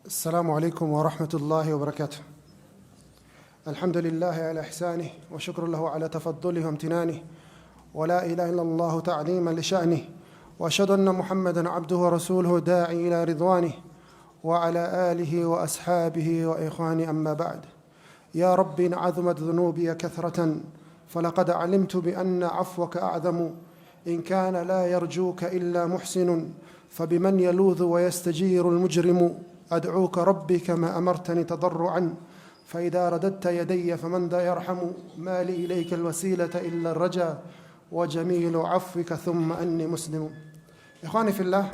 السلام عليكم ورحمة الله وبركاته. الحمد لله على إحسانه وشكر له على تفضله وامتنانه، ولا إله إلا الله تعظيما لشأنه، وأشهد أن محمدا عبده ورسوله داعي إلى رضوانه، وعلى آله وأصحابه وإخوانه. أما بعد، يا رب إن عظمت ذنوبي كثرة فلقد علمت بأن عفوك أعظم، إن كان لا يرجوك إلا محسن فبمن يلوذ ويستجير المجرم. أدعوك ربي كما أمرتني تضرعا، فإذا رددت يدي فمن ذا يرحم. ما لي إليك الوسيلة إلا الرجا، وجميل عفوك ثم أني مسلم. إخواني في الله,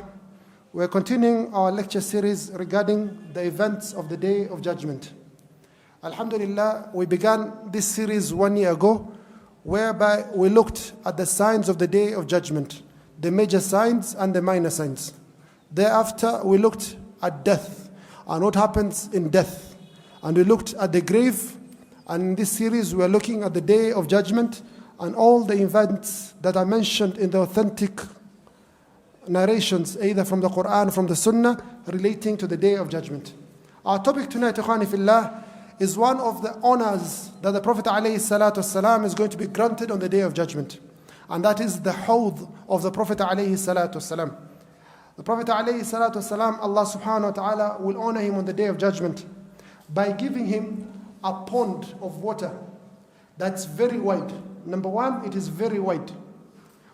we are continuing our lecture series regarding the events of the Day of Judgment. Alhamdulillah, we began this series 1 year ago, whereby we looked at the signs of the Day of Judgment, the major signs and the minor signs. Thereafter, we looked at death and what happens in death. And we looked at the grave. And in this series, we are looking at the Day of Judgment and all the events that are mentioned in the authentic narrations, either from the Quran or from the Sunnah, relating to the Day of Judgment. Our topic tonight, Ikhwani Fillah, is one of the honors that the Prophet ﷺ is going to be granted on the Day of Judgment. And that is the Hawdh of the Prophet ﷺ. The Prophet ﷺ, Allah subhanahu wa ta'ala will honor him on the Day of Judgment by giving him a pond of water that's very wide. Number one, it is very wide.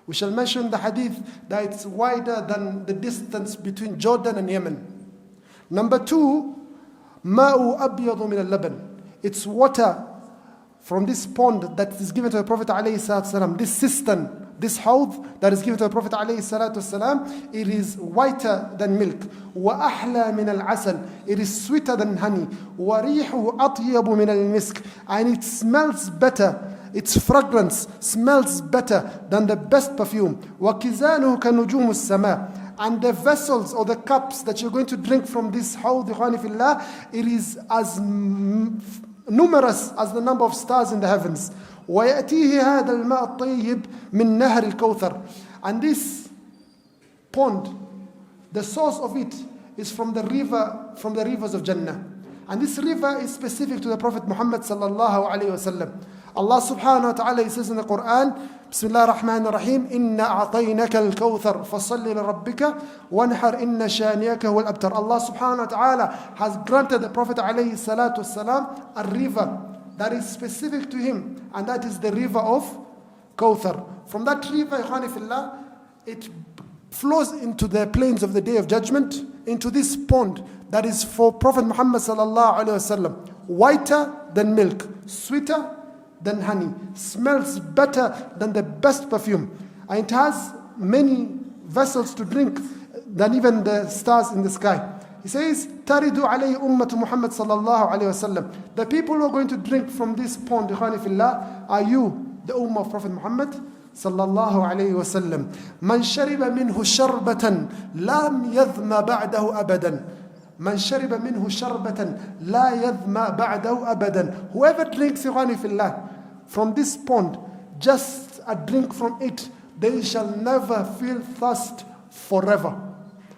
We shall mention the hadith that it's wider than the distance between Jordan and Yemen. Number two, ma'u abyadu min al-laban. It's water from this pond that is given to the Prophet ﷺ, this cistern, this hawdh that is given to the Prophet ﷺ, it is whiter than milk. وَأَحْلَى مِنَ الْعَسَلِ. It is sweeter than honey. وَرِيحُهُ أَطْيَبُ مِنَ الْمِسْكِ. And it smells better. Its fragrance smells better than the best perfume. وَكِزَانُهُ كَنُجُومُ السَّمَاءِ. And the vessels or the cups that you're going to drink from this hawdh, ikhwani fillah, it is as numerous as the number of stars in the heavens. وَيَأْتِيهِ هَذَا الْمَاءُ الطَّيِّبُ مِنْ نَهْرِ الْكَوْثَرِ. And this pond, the source of it is from the rivers of Jannah. And this river is specific to the Prophet Muhammad sallallahu alayhi wasallam. Allah subhanahu wa ta'ala, he says in the Quran, Bismillah ar-Rahman ar-Rahim, Inna a'taynaka al-kawthar, fasalli li-rabbika, wanhar inna shaniyaka huwa al-abtar. Allah subhanahu wa ta'ala has granted the Prophet alayhi salatu wasalam a river that is specific to him, and that is the river of Kawthar. From that river, ikhwani fillah, it flows into the plains of the Day of Judgment, into this pond that is for Prophet Muhammad sallallahu alaihi wasallam, whiter than milk, sweeter than honey, smells better than the best perfume, and it has many vessels to drink than even the stars in the sky. He says, Taridu alayhi ummatu Muhammad sallallahu alayhi wasallam. The people who are going to drink from this pond, ikhwani fillah, are you, the ummah of Prophet Muhammad sallallahu alayhi wasallam. Man shariba minhu sharbatan lam yadhma ba'dahu abadan. Man shariba minhu sharbatan la yadhma ba'dahu abadan. Whoever drinks, ikhwani fillah, from this pond, just a drink from it, they shall never feel thirst forever.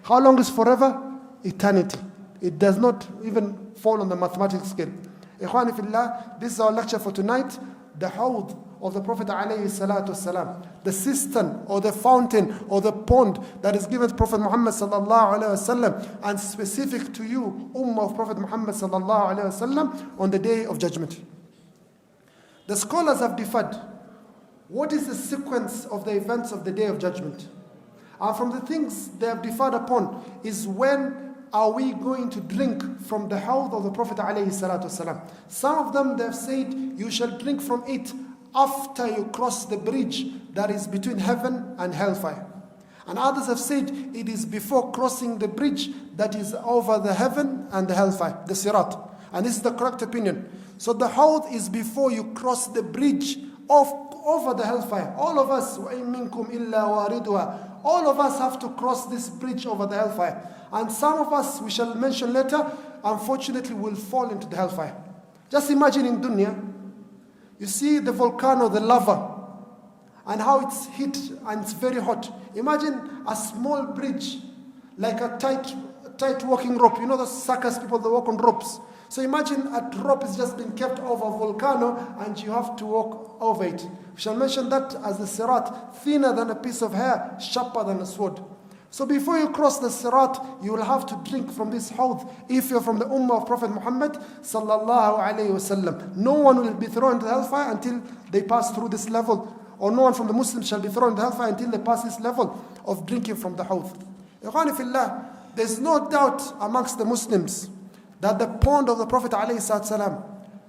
How long is forever? Eternity. It does not even fall on the mathematics scale. Ikhwani fillah, this is our lecture for tonight. The hawdh of the Prophet alayhi salatu wasalam, the cistern or the fountain or the pond that is given to Prophet Muhammad sallallahu alayhi wasallam, and specific to you, ummah of Prophet Muhammad sallallahu alayhi wasallam, on the Day of Judgment. The scholars have differed. What is the sequence of the events of the Day of Judgment? And from the things they have differed upon is when are we going to drink from the hawdh of the Prophet ﷺ. Some of them, they have said, you shall drink from it after you cross the bridge that is between heaven and hellfire. And others have said, it is before crossing the bridge that is over the heaven and the hellfire, the sirat. And this is the correct opinion. So the hawdh is before you cross the bridge over the hellfire. All of us, وَإِن مِّنكُمْ إِلَّا وَارِدُهَا. All of us have to cross this bridge over the hellfire. And some of us, we shall mention later, unfortunately will fall into the hellfire. Just imagine in dunya, you see the volcano, the lava, and how it's heat and it's very hot. Imagine a small bridge, like a tight walking rope. You know those circus people that walk on ropes. So imagine a rope is just being kept over a volcano and you have to walk over it. We shall mention that as the sirat, thinner than a piece of hair, sharper than a sword. So before you cross the sirat, you will have to drink from this hawdh if you're from the ummah of Prophet Muhammad sallallahu alayhi wasallam. No one will be thrown into the hellfire until they pass through this level, or no one from the Muslims shall be thrown into the hellfire until they pass this level of drinking from the hawdh. Ikhwani fillah, there's no doubt amongst the Muslims that the pond of the Prophet alayhi salatu wasalam,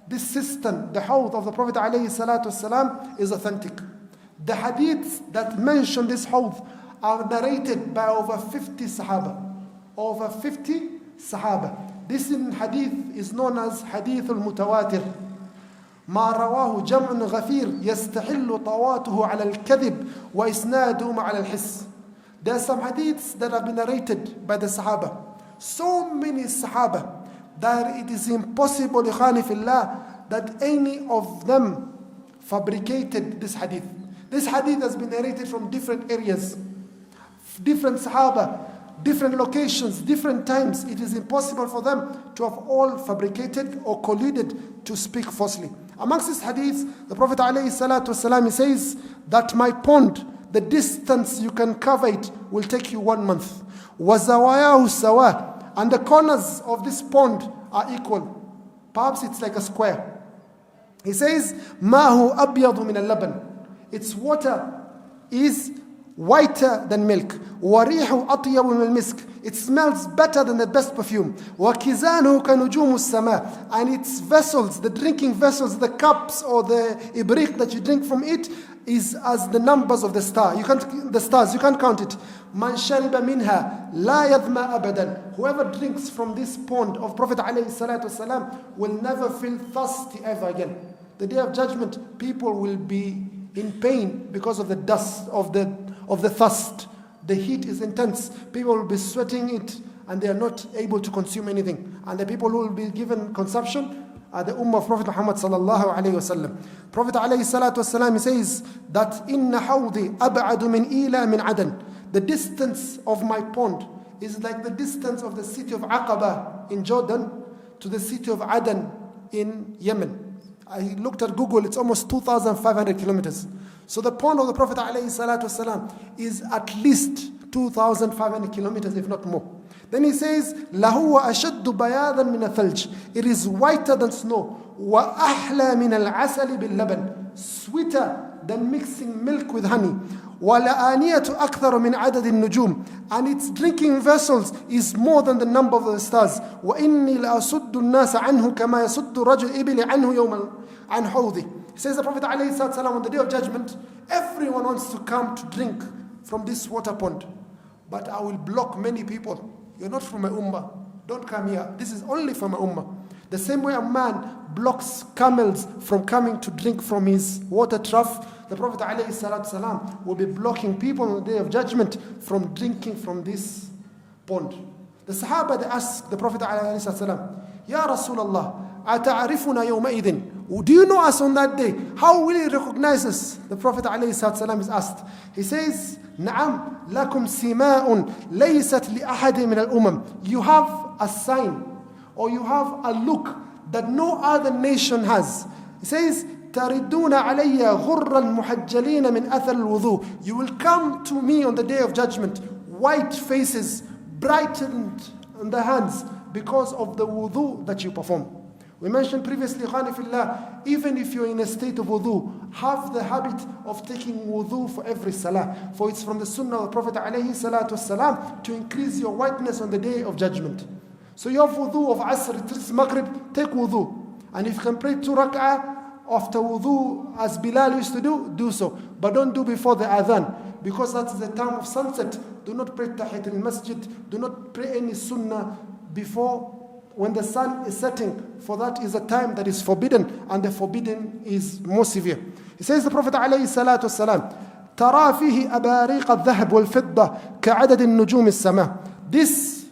this cistern, the hawdh of the Prophet alayhi salatu wasalam, is authentic. The hadiths that mention this hawdh are narrated by over 50 Sahaba. Over 50 Sahaba. This in hadith is known as hadith al-mutawatir. ما رواه جمع غفير يستحل طواته على الكذب وإسناده على الحس. There are some hadiths that have been narrated by the Sahaba. So many Sahaba that it is impossible, ikhani fillah, that any of them fabricated this hadith. This hadith has been narrated from different areas, different Sahaba, different locations, different times. It is impossible for them to have all fabricated or colluded to speak falsely. Amongst these hadiths, the Prophet ﷺ says that my pond, the distance you can cover it, will take you 1 month. وَزَوَايَاهُ سَوَاهُ, and the corners of this pond are equal. Perhaps it's like a square. He says, مَاهُ أَبْيَضُ مِنَ اللَّبَنِ, its water is whiter than milk. وَرِيحُ أَطْيَبُ مِنَ الْمِسْكِ, it smells better than the best perfume. وَكِزَانُهُ كَنُجُومُ السَّمَاءِ, and its vessels, the drinking vessels, the cups or the ibriq that you drink from it, is as the numbers of the stars. You can't count it. مَنْ شَرِبَ مِنْهَا لَا يَظْمَأَ أَبَدًا, whoever drinks from this pond of Prophet ﷺ will never feel thirsty ever again. The day of judgment, people will be in pain because of the dust of the thirst. The heat is intense. People will be sweating it and they are not able to consume anything. And the people who will be given consumption are the ummah of Prophet Muhammad sallallahu alayhi wasallam. Prophet alayhi salatu wasalam says that inna hawdi ab'adu min ila min adan. The distance of my pond is like the distance of the city of Aqaba in Jordan to the city of Adan in Yemen. I looked at Google, it's almost 2,500 kilometers. So the pond of the Prophet ﷺ is at least 2,500 kilometers, if not more. Then he says, لَهُوَ أَشَدُّ بَيَاضًا مِنَ الثَّلْجِ, it is whiter than snow. وَأَحْلَى مِنَ الْعَسَلِ بِاللَّبَنِ, sweeter than mixing milk with honey. وَلَآنِيَةُ أَكْثَرُ مِنْ عَدَدِ النُّجُومِ, and its drinking vessels is more than the number of the stars. وَإِنِّي لَأَسُدُّ النَّاسَ عَنْهُ كَمَا يَسُدُّ رَجُلْ إِبِلِ عَنْهُ يَوْمًا عَنْ حَوْضِهِ. He says the Prophet ﷺ, on the day of judgment, everyone wants to come to drink from this water pond. But I will block many people. You're not from my ummah. Don't come here. This is only for my ummah. The same way a man blocks camels from coming to drink from his water trough, the Prophet ﷺ will be blocking people on the day of judgment from drinking from this pond. The Sahaba, they asked the Prophet ﷺ, Ya Rasulullah, ata'arifuna yawma'idhin, do you know us on that day? How will you recognize us? The Prophet ﷺ is asked. He says, Na'am, lakum sima'un laysat li ahadin min al-umam. You have a sign, or you have a look that no other nation has. He says, تَرِدُّونَ عَلَيَّ غُرًّا مُحَجَّلِينَ مِنْ أَثَرِ الْوُضُوءِ. You will come to me on the day of judgment, white faces, brightened on the hands, because of the wudu that you perform. We mentioned previously, khani fillah, even if you're in a state of wudu, have the habit of taking wudu for every salah. For it's from the sunnah of the Prophet alayhi salatu wasalam to increase your whiteness on the day of judgment. So you have wudu of Asr, it's Maghrib, take wudu. And if you can pray 2 rak'ah after wudu, as Bilal used to do so. But don't do before the adhan, because that's the time of sunset. Do not pray tahiyat al-masjid, do not pray any sunnah before when the sun is setting, for that is a time that is forbidden, and the forbidden is more severe. He says, the Prophet alayhi salatu wasalam, تَرَى فِيهِ أَبَارِيقَ الذَّهَبِ وَالْفِضَّةِ كَعَدَدِ النُّجُومِ السَّمَاءِ. These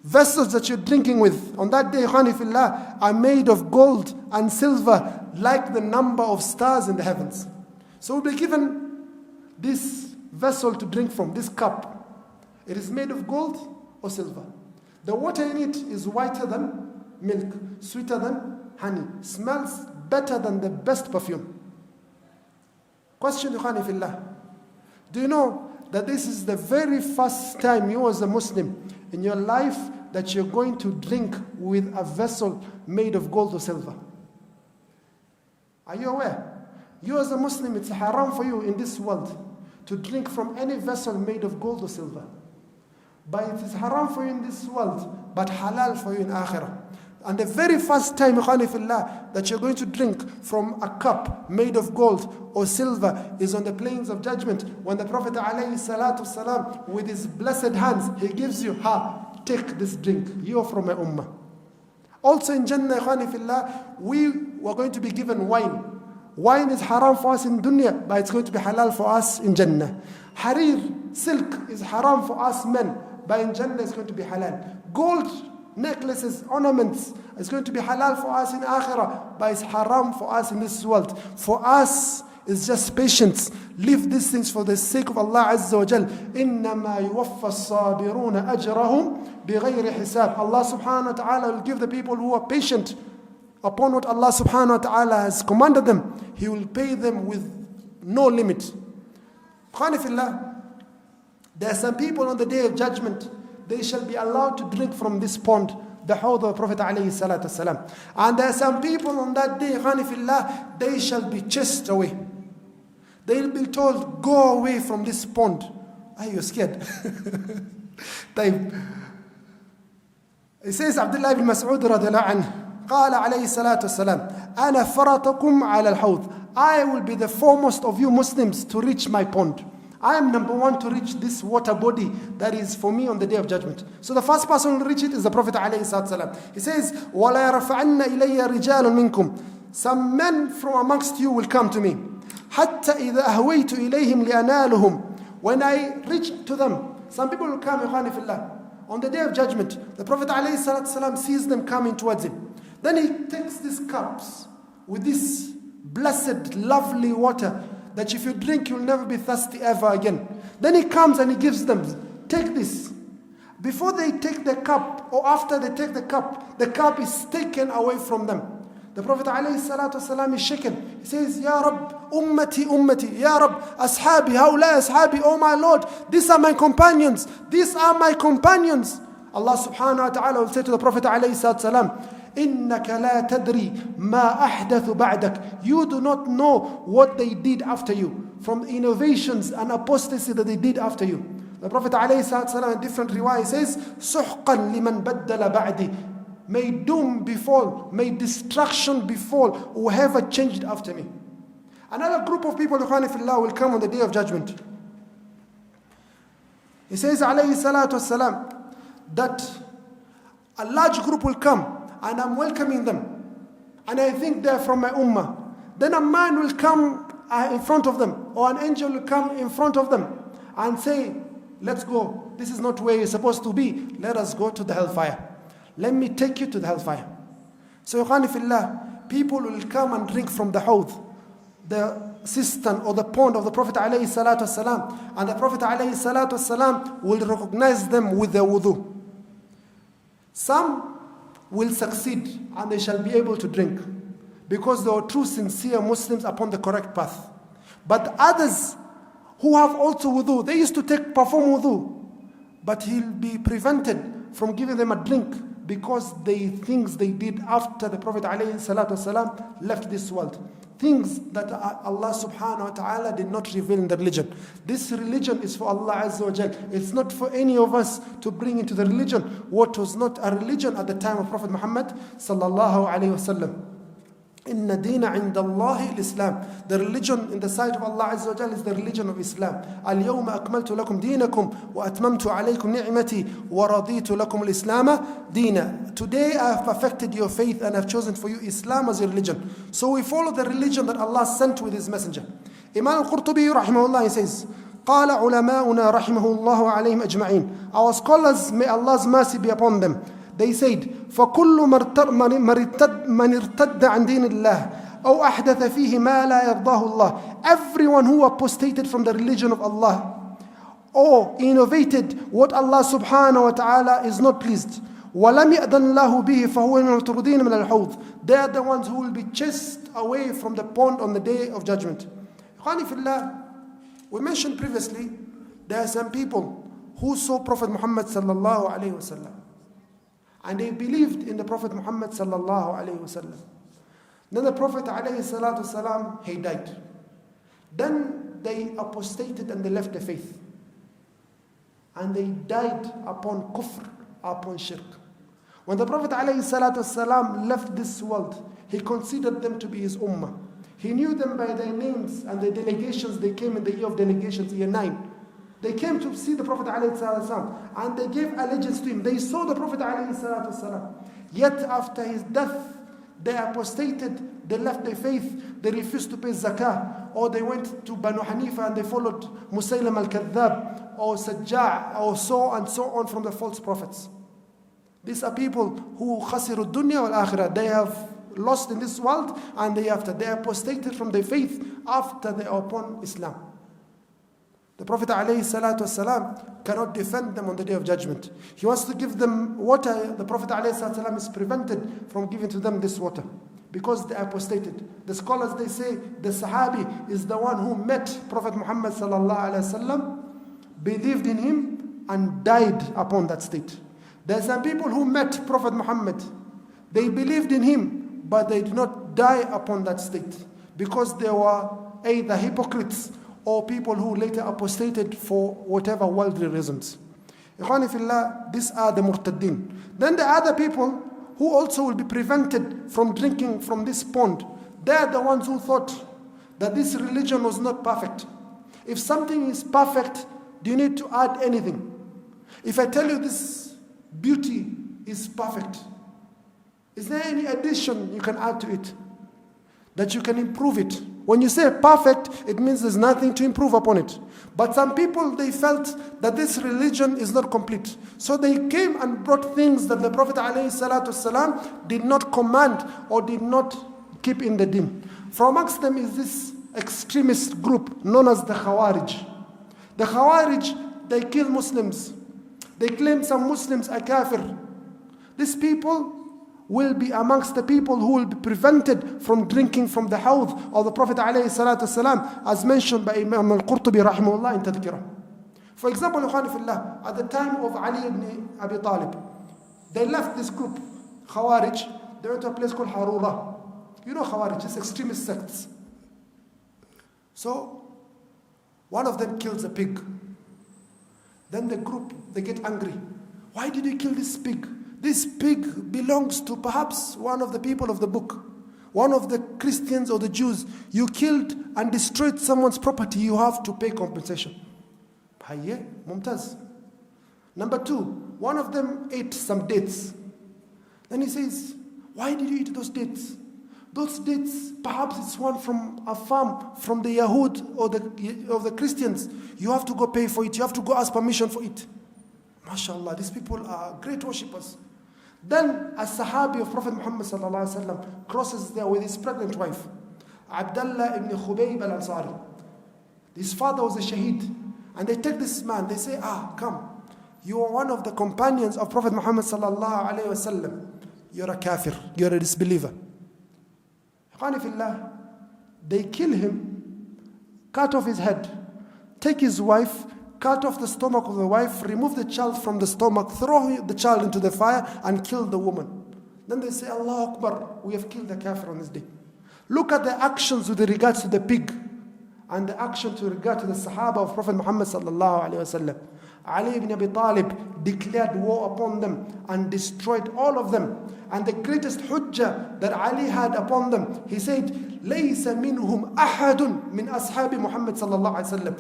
vessels that you're drinking with on that day, khani fillah, are made of gold and silver, like the number of stars in the heavens. So we'll be given this vessel to drink from, this cup. It is made of gold or silver. The water in it is whiter than milk, sweeter than honey, smells better than the best perfume. Question, Ikhwani fillah. Do you know that this is the very first time you as a Muslim in your life that you're going to drink with a vessel made of gold or silver? Are you aware? You as a Muslim, it's haram for you in this world to drink from any vessel made of gold or silver. But it is haram for you in this world, but halal for you in akhirah. And the very first time, Ikhwani fillah, that you're going to drink from a cup made of gold or silver is on the plains of judgment, when the Prophet ﷺ, with his blessed hands, he gives you, take this drink, you are from my ummah. Also in Jannah, Ikhwani fillah, we were going to be given wine. Wine is haram for us in dunya, but it's going to be halal for us in Jannah. Harir, silk, is haram for us men, but in Jannah it's going to be halal. Gold, necklaces, ornaments, is going to be halal for us in akhirah, but it's haram for us in this world. For us, it's just patience. Leave these things for the sake of Allah Azza wa Jal. إِنَّمَا يُوَفَّى الصَّابِرُونَ أَجْرَهُمْ بِغَيْرِ حِسَابٍ. Allah subhanahu wa ta'ala will give the people who are patient upon what Allah subhanahu wa ta'ala has commanded them. He will pay them with no limit. Khani fillah, there are some people on the day of judgment, they shall be allowed to drink from this pond, the Hawdh of Prophet alayhi salatu wasalam. And there are some people on that day, Khani fillah, they shall be chased away. They will be told, go away from this pond. Are you scared? He says, Abdullah ibn Mas'ud radiallahu anhu, قال عليه الصلاة والسلام أنا فرطكم على الحوض. I will be the foremost of you Muslims to reach my pond. I am number one to reach this water body that is for me on the day of judgment. So the first person to reach it is the Prophet عليه الصلاة والسلام. He says, وَلَا يَرْفَعَنَّ إِلَيَّ رِجَالٌ مِنْكُمْ. Some men from amongst you will come to me. حَتَّى إِذَا أَهْوَيْتُ إِلَيْهِمْ لِأَنَالُهُمْ. When I reach to them, some people will come, إخواني في الله. On the day of judgment, the Prophet عليه الصلاة والسلام sees them coming towards him. Then he takes these cups with this blessed, lovely water that if you drink, you'll never be thirsty ever again. Then he comes and he gives them, take this. Before they take the cup, or after they take the cup is taken away from them. The Prophet ﷺ is shaken. He says, Ya Rab, ummati, ummati, Ya Rab, ashabi, haula ashabi, oh my Lord, these are my companions. These are my companions. Allah subhanahu wa ta'ala will say to the Prophet ﷺ, إِنَّكَ لَا تَدْرِي مَا أَحْدَثُ بَعْدَكَ. You do not know what they did after you, from innovations and apostasy that they did after you. The Prophet ﷺ in different riwayah says, سُحْقًا لِمَنْ بَدَّلَ بَعْدِي. May doom befall, may destruction befall whoever changed after me. Another group of people, Ikhwani fillah, will come on the day of judgment. He says, alayhi salatu wassalam, that a large group will come, and I'm welcoming them, and I think they're from my ummah. Then a man will come in front of them, or an angel will come in front of them and say, let's go. This is not where you're supposed to be. Let us go to the hellfire. Let me take you to the hellfire. So, Ikhwani fillah, people will come and drink from the Hawdh, the cistern or the pond of the Prophet alayhi salatu wasalam, and the Prophet alayhi salatu wasalam will recognize them with their wudu. Some will succeed and they shall be able to drink because they are true, sincere Muslims upon the correct path. But others who have also wudu, they used to perform wudu, but he'll be prevented from giving them a drink because things they did after the Prophet ﷺ left this world. Things that Allah subhanahu wa ta'ala did not reveal in the religion. This religion is for Allah Azza wa Jal. It's not for any of us to bring into the religion what was not a religion at the time of Prophet Muhammad sallallahu alayhi wa sallam. Inna deena inda Allahi al-Islam. The religion in the sight of Allah Azza wa Jal is the religion of Islam. Al-yawma akmaltu lakum deenakum wa atmamtu alaykum ni'mati wa raditu lakum al-Islama deena. Today I have perfected your faith and have chosen for you Islam as your religion. So we follow the religion that Allah sent with His messenger. Imam al-Qurtubi rahimahullah, he says, قال علماؤنا رحمه الله عليهم أجمعين. Our scholars, may Allah's mercy be upon them, they said, فَكُلُّ مَنْ ارْتَدَّ عَنْ دِينِ اللَّهِ أَوْ أَحْدَثَ فِيهِ مَا لَا يَرْضَاهُ اللَّهِ. Everyone who apostated from the religion of Allah or innovated what Allah subhanahu wa ta'ala is not pleased, وَلَمْ يَأْذَنْ لَهُ بِهِ فَهُوَ مِنَ الْمُطْرُدِينَ مِنَ الْحَوْضِ. They are the ones who will be chased away from the pond on the day of judgment. Ikhwani fillah, we mentioned previously, there are some people who saw Prophet Muhammad sallallahu alayhi wasallam, and they believed in the Prophet Muhammad sallallahu alayhi wasallam. Then the Prophet alayhi salatu wasalam, he died. Then they apostated and they left the faith. And they died upon kufr, upon shirk. When the Prophet ﷺ left this world, he considered them to be his ummah. He knew them by their names and the delegations. They came in the year of delegations, year 9. They came to see the Prophet ﷺ and they gave allegiance to him. They saw the Prophet ﷺ. Yet after his death, they apostated, they left their faith, they refused to pay zakah, or they went to Banu Hanifa and they followed Musaylim al-Kadhdhab, or Sajja', or so and so on from the false prophets. These are people who khasiru dunya wal akhirah. They have lost in this world and they apostated from their faith after they are upon Islam. The Prophet ﷺ cannot defend them on the day of judgment. He wants to give them water. The Prophet ﷺ is prevented from giving to them this water because they apostated. The scholars, they say the Sahabi is the one who met Prophet Muhammad ﷺ, believed in him and died upon that state. There are some people who met Prophet Muhammad. They believed in him, but they did not die upon that state because they were either hypocrites or people who later apostated for whatever worldly reasons. Ikhwani fillah, these are the murtaddin. Then the other people who also will be prevented from drinking from this pond, they are the ones who thought that this religion was not perfect. If something is perfect, do you need to add anything? If I tell you this beauty is perfect, is there any addition you can add to it that you can improve it? When you say perfect, it means there's nothing to improve upon it. But some people, they felt that this religion is not complete. So they came and brought things that the Prophet ﷺ did not command or did not keep in the deen. From amongst them is this extremist group known as the Khawarij. The Khawarij, they kill Muslims. They claim some Muslims are kafir. These people will be amongst the people who will be prevented from drinking from the Hawdh of the Prophet ﷺ, as mentioned by Imam al-Qurtubi rahimahullah in Tadhkirah. For example, at the time of Ali ibn Abi Talib, they left this group, Khawarij, they went to a place called Harura. You know Khawarij, it's extremist sects. So, one of them kills a pig. Then the group, they get angry. Why did you kill this pig? This pig belongs to perhaps one of the people of the book, one of the Christians or the Jews. You killed and destroyed someone's property, you have to pay compensation. Hayye, mumtaz. Number 2, one of them ate some dates. Then he says, why did you eat those dates? Those dates, perhaps it's one from a farm, from the Yahud or the Christians. You have to go pay for it, you have to go ask permission for it. MashaAllah, these people are great worshippers. Then a Sahabi of Prophet Muhammad ﷺ crosses there with his pregnant wife, Abdullah ibn Khubayb al-Ansari. His father was a shaheed. And they take this man, they say, come. You are one of the companions of Prophet Muhammad ﷺ. You're a kafir, you're a disbeliever. They kill him, cut off his head, take his wife, cut off the stomach of the wife, remove the child from the stomach, throw the child into the fire, and kill the woman. Then they say, Allah Akbar, we have killed the kafir on this day. Look at the actions with regards to the pig, and the action to regard to the Sahaba of Prophet Muhammad sallallahu alaihi wasallam. Ali ibn Abi Talib declared war upon them and destroyed all of them. And the greatest hujjah that Ali had upon them, he said, لَيْسَ مِنْهُمْ أَحَدٌ مِنْ أَصْحَابِ مُحَمَّدٍ صلى الله عليه وسلم.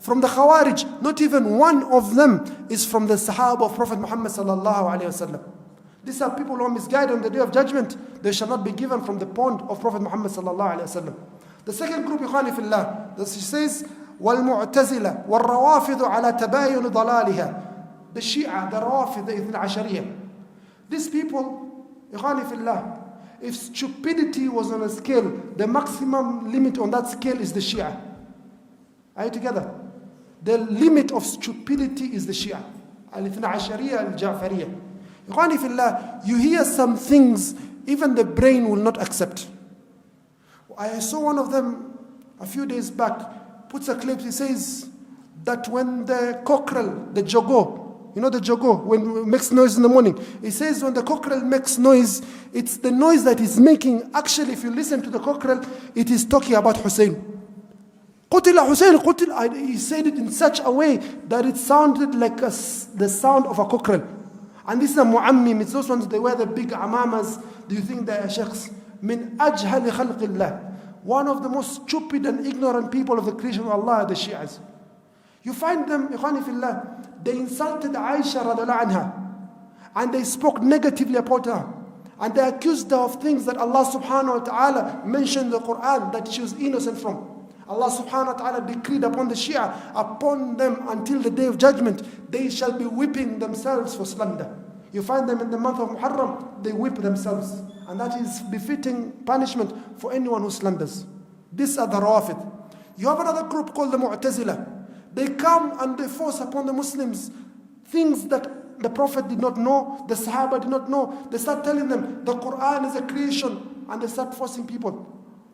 From the Khawarij, not even one of them is from the Sahaba of Prophet Muhammad sallallahu alaihi wasallam. These are people who are misguided on the day of judgment. They shall not be given from the pond of Prophet Muhammad sallallahu alaihi wasallam. The second group, ikhwani fillah, that she says, وَالْمُعْتَزِلَةِ وَالرَّوَافِضُ عَلَى تَبَايُنِ ضَلَالِهَا. The Shia, the Rawafid, the Ithna Ashariyah. These people, ikhwani fillah, if stupidity was on a scale, the maximum limit on that scale is the Shia. Are you together? The limit of stupidity is the Shia. Al-Ithna Ashariyah, Al-Ja'fariyah. Ikhwani fillah, you hear some things, even the brain will not accept. I saw one of them a few days back, puts a clip, he says that when the cockerel, the jogo, you know the jogo, when it makes noise in the morning, he says when the cockerel makes noise, it's the noise that is making, actually if you listen to the cockerel, it is talking about Hussein. Qutila Hussein, Qutila. He said it in such a way that it sounded like the sound of a cockerel. And this is a mu'ammim, it's those ones, they wear the big amamas. Do you think they are sheikhs? Min ajhali khalqillah. One of the most stupid and ignorant people of the creation of Allah are the Shi'as. You find them, ikhwani fillah, they insulted Aisha radiallahu anha. And they spoke negatively about her. And they accused her of things that Allah subhanahu wa ta'ala mentioned in the Quran that she was innocent from. Allah subhanahu wa ta'ala decreed upon the Shia, upon them until the day of judgment, they shall be whipping themselves for slander. You find them in the month of Muharram, they whip themselves. And that is befitting punishment for anyone who slanders. These are the Rawafid. You have another group called the Mu'tazila. They come and they force upon the Muslims things that the Prophet did not know, the Sahaba did not know. They start telling them the Quran is a creation, and they start forcing people.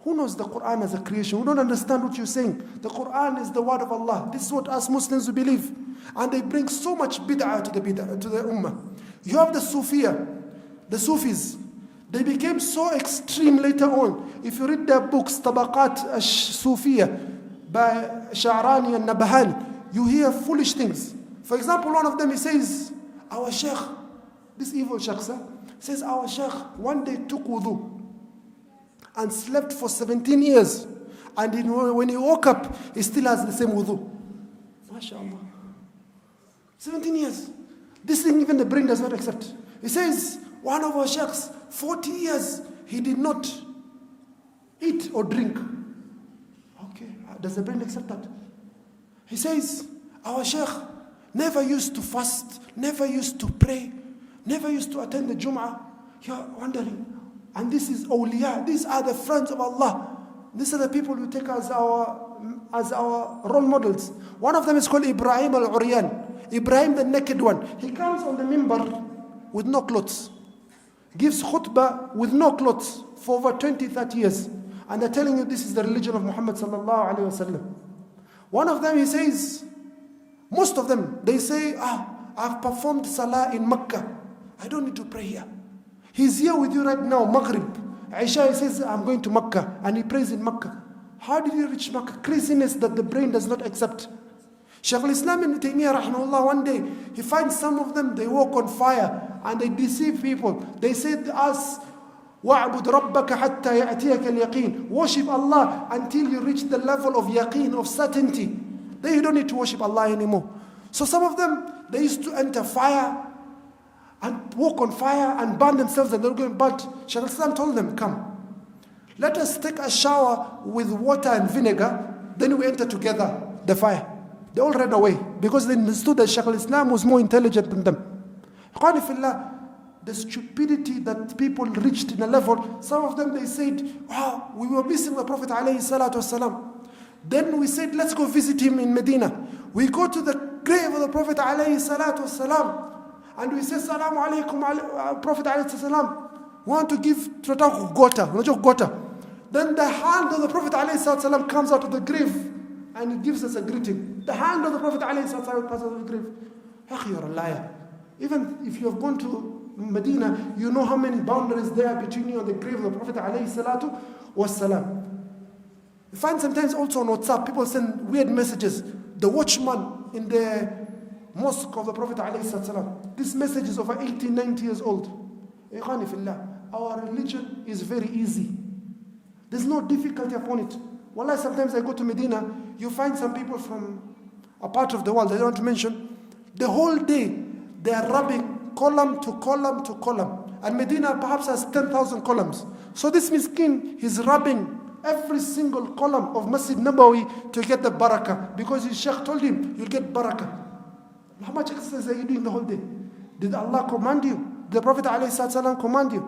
Who knows the Quran as a creation? We don't understand what you're saying. The Quran is the word of Allah. This is what us Muslims believe. And they bring so much bid'ah to the ummah. You have the Sufiya, the Sufis. They became so extreme later on. If you read their books, Tabaqat al-Sufiya by Sha'rani and Nabahani, you hear foolish things. For example, one of them, he says, our Sheikh, this evil Sheikh, says our Sheikh one day took wudu and slept for 17 years. And when he woke up, he still has the same wudu. MashaAllah. 17 years. This thing even the brain does not accept. He says, one of our sheikhs, 40 years, he did not eat or drink. Okay, does the brain accept that? He says, our sheikh never used to fast, never used to pray, never used to attend the Jum'ah. You're wondering, and this is awliya, these are the friends of Allah. These are the people we take as our role models. One of them is called Ibrahim al-Uryan. Ibrahim the naked one. He comes on the minbar with no clothes. Gives khutbah with no clothes for over 20, 30 years. And they're telling you this is the religion of Muhammad sallallahu alayhi wa sallam. One of them, he says, most of them, they say, I've performed salah in Mecca. I don't need to pray here. He's here with you right now, Maghrib. Aisha, he says, I'm going to Mecca. And he prays in Mecca. How did he reach Mecca? Craziness that the brain does not accept. Shaykh al-Islam ibn Taymiyyah rahimahullah, one day, he finds some of them, they walk on fire and they deceive people. They say to us, وَعْبُدْ رَبَّكَ حَتَّى يَأْتِيَكَ الْيَقِينَ. Worship Allah until you reach the level of yaqeen, of certainty. Then you don't need to worship Allah anymore. So some of them, they used to enter fire and walk on fire and burn themselves, and they were going, but Shaykh al-Islam told them, come, let us take a shower with water and vinegar, then we enter together the fire. They all ran away because they understood that Shaykh al-Islam was more intelligent than them. The stupidity that people reached in a level, some of them they said, wow, we were missing the Prophet alayhi salatu wasalam. Then we said, let's go visit him in Medina. We go to the grave of the Prophet alayhi salatu wasalam, and we say, Salamu alaykum, Prophet alayhi salam. We want to give gota. Then the hand of the Prophet alayhi salam comes out of the grave and he gives us a greeting. The hand of the Prophet alayhi salam comes out of the grave. You're a liar. Even if you have gone to Medina, you know how many boundaries there are between you and the grave of the Prophet alayhi salatu wassalam. You find sometimes also on WhatsApp, people send weird messages. The watchman in the mosque of the Prophet alayhi salatu. This message is over 80, 90 years old. Our religion is very easy. There's no difficulty upon it. Wallahi, sometimes I go to Medina, you find some people from a part of the world, I don't want to mention, the whole day they are rubbing column to column to column. And Medina perhaps has 10,000 columns. So this miskin, he's rubbing every single column of Masjid Nabawi to get the barakah. Because his sheikh told him, you'll get barakah. How much exercise are you doing the whole day? Did Allah command you? Did the Prophet ﷺ command you?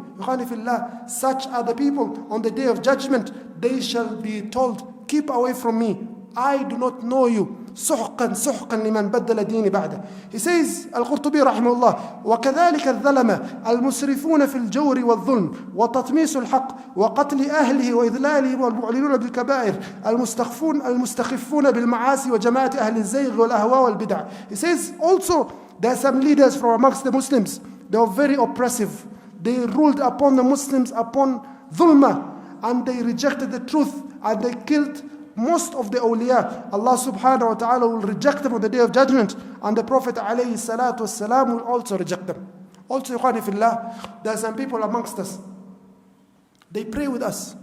Such are the people on the day of judgment. They shall be told, keep away from me. I do not know you. سحقا سحقا لمن بدل ديني بعده. He says, القرطبي رحمه الله, وكذلك الظلمة المسرفون في الجور والظلم وتطميس الحق وقتل أهله وإذلالهم والمعلنون بالكبائر المستخفون بالمعاصي وجماعة أهل الزيغ والأهواء والبدع. He says also there are some leaders from amongst the Muslims. They were very oppressive. They ruled upon the Muslims upon dhulma, and they rejected the truth, and they killed most of the awliya. Allah subhanahu wa ta'ala will reject them on the day of judgment, and the Prophet alayhi salatu wasalam will also reject them. Also, ikhwani fillah, there are some people amongst us. They pray with us.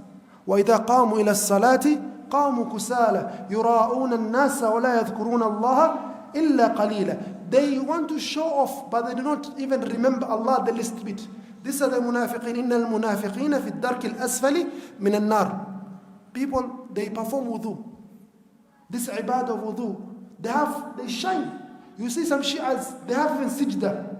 وَإِذَا قَامُوا إِلَى الصَّلَاةِ قَامُوا كُسَالَى يُرَاءُونَ النَّاسَ وَلَا يَذْكُرُونَ اللَّهَ إِلَّا قَلِيلًا. They want to show off, but they do not even remember Allah the least bit. These are the munafiqeen. إِنَّ الْمُنَافِقِينَ فِي الدَّرْكِ الْأَسْفَلِ مِنَ النَّارِ. People, they perform wudu. This ibadah of wudu, they shine. You see some Shi'as, they have even sijda.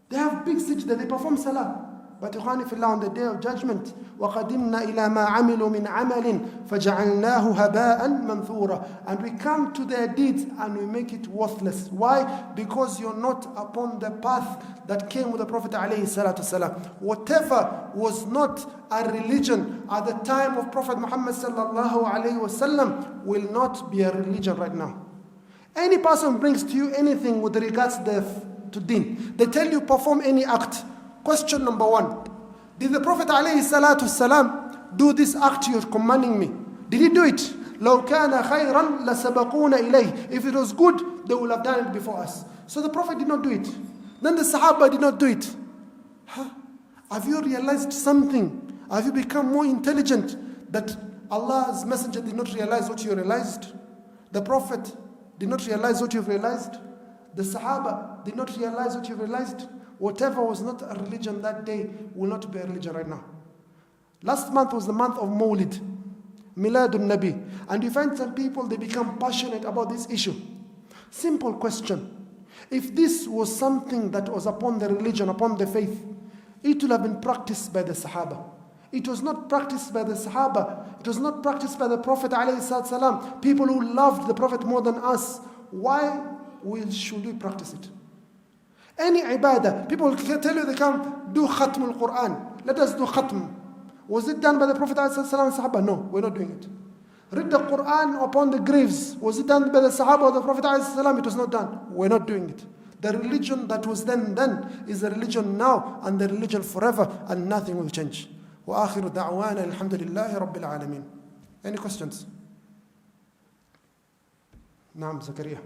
They have big sijda, they perform salah. But ikhwani fillah, on the day of judgment, وَقَدِمْنَا إِلَى مَا عَمِلُوا مِنْ عَمَلٍ فَجَعَلْنَاهُ هَبَاءً مَنْثُورًا. And we come to their deeds and we make it worthless. Why? Because you're not upon the path that came with the Prophet ﷺ. Whatever was not a religion at the time of Prophet Muhammad ﷺ will not be a religion right now. Any person brings to you anything with regards to deen, they tell you perform any act. Question number one, did the Prophet ﷺ do this act you're commanding me? Did he do it? لَوْ كَانَ خَيْرًا لَسَبَقُونَ إِلَيْهِ. If it was good, they would have done it before us. So the Prophet did not do it. Then the Sahaba did not do it. Have you realized something? Have you become more intelligent that Allah's messenger did not realize what you realized? The Prophet did not realize what you've realized? The Sahaba did not realize what you've realized? Whatever was not a religion that day will not be a religion right now. Last month was the month of Mawlid, Miladun Nabi. And you find some people, they become passionate about this issue. Simple question. If this was something that was upon the religion, upon the faith, it would have been practiced by the Sahaba. It was not practiced by the Sahaba. It was not practiced by the Prophet ﷺ. People who loved the Prophet more than us. Why should we practice it? Any ibadah, people can tell you they can do khatm al-Quran. Let us do khatm. Was it done by the Prophet ﷺ and Sahaba? No, we're not doing it. Read the Quran upon the graves. Was it done by the Sahaba or the Prophet ﷺ? It was not done. We're not doing it. The religion that was then is the religion now and the religion forever, and nothing will change. وآخر دعوانا الحمد لله رب العالمين. Any questions? نعم زكريا.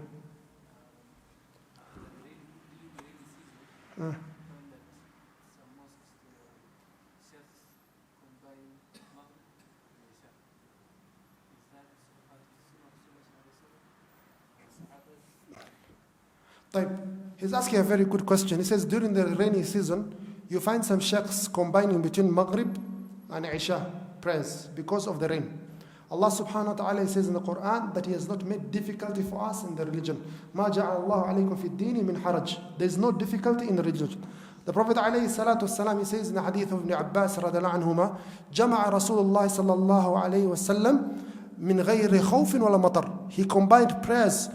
He's asking a very good question. He says during the rainy season, you find some sheikhs combining between Maghrib and Isha prayers because of the rain. Allah subhanahu wa ta'ala says in the Quran that He has not made difficulty for us in the religion. مَا جَعَلَ اللَّهُ عَلَيْكُمْ فِي الدِّينِ مِنْ حَرَجٍ. There is no difficulty in the religion. The Prophet alayhi salatu wasalam, he says in the hadith of Ibn Abbas radhiallahu anhuma, جَمَعَ رَسُولُ اللَّهِ صلى الله عليه وسلم مِنْ غَيْرِ خَوْفٍ وَلَا مَطَرٍ. He combined prayers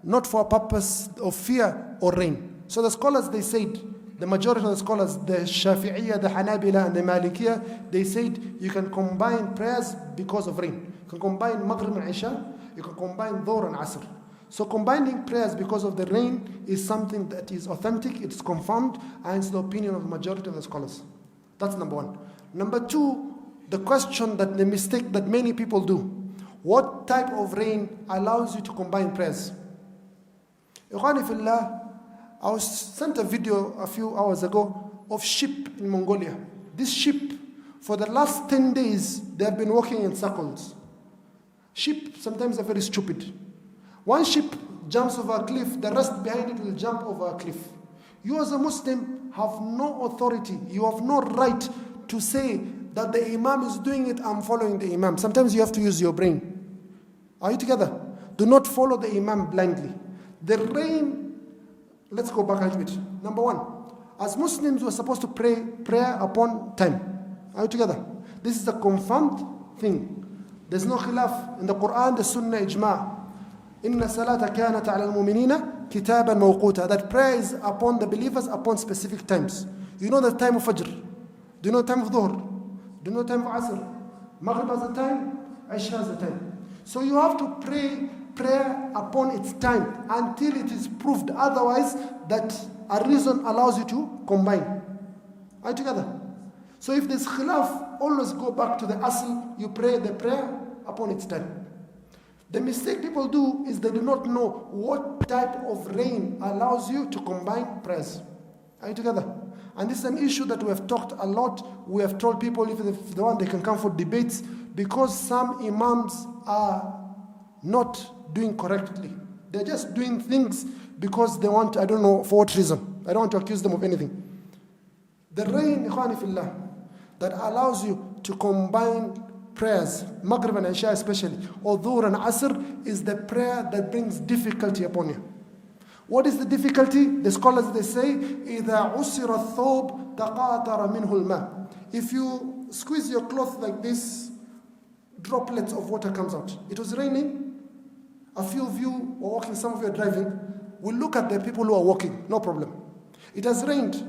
not for a purpose of fear or rain. So the scholars, they said, the majority of the scholars, the Shafi'iyya, the Hanabila, and the Malikiyya, they said you can combine prayers because of rain. You can combine Maghrib and Isha, you can combine Dhuhr and Asr. So combining prayers because of the rain is something that is authentic, it's confirmed, and it's the opinion of the majority of the scholars. That's number one. Number two, the question that the mistake that many people do. What type of rain allows you to combine prayers? Ikhwani fillah, I was sent a video a few hours ago of sheep in Mongolia. This sheep, for the last 10 days, they have been walking in circles. Sheep sometimes are very stupid. One sheep jumps over a cliff, the rest behind it will jump over a cliff. You as a Muslim have no authority, you have no right to say that the Imam is doing it, I'm following the Imam. Sometimes you have to use your brain. Are you together? Do not follow the Imam blindly. The rain, let's go back a little bit. Number one, as Muslims, we're supposed to pray prayer upon time. Are you together? This is a confirmed thing. There's no khilaf in the Quran, the Sunnah, ijma'. Inna salata kanat ala al-mu'minina kitaban mawquta. That prayer is upon the believers upon specific times. You know the time of Fajr. Do you know the time of Dhuhr? Do you know the time of Asr? Maghrib has a time, Isha has a time. So you have to pray prayer upon its time until it is proved. Otherwise, that a reason allows you to combine. Are you together? So if there's khilaf, always go back to the asl. You pray the prayer upon its time. The mistake people do is they do not know what type of rain allows you to combine prayers. Are you together? And this is an issue that we have talked a lot. We have told people if they want, they can come for debates, because some imams are not doing correctly. They're just doing things because they want, I don't know for what reason. I don't want to accuse them of anything. The rain, ikhwani fillah, that allows you to combine prayers, Maghrib and Isha especially, or Dhuhr and Asr, is the prayer that brings difficulty upon you. What is the difficulty? The scholars, they say, إِذَا عُسِرَ الثَّوْبِ تَقَاطَرَ مِنْهُ الْمَاءِ. If you squeeze your cloth like this, droplets of water comes out. It was raining. A few of you were walking, some of you are driving. We'll look at the people who are walking, no problem. It has rained.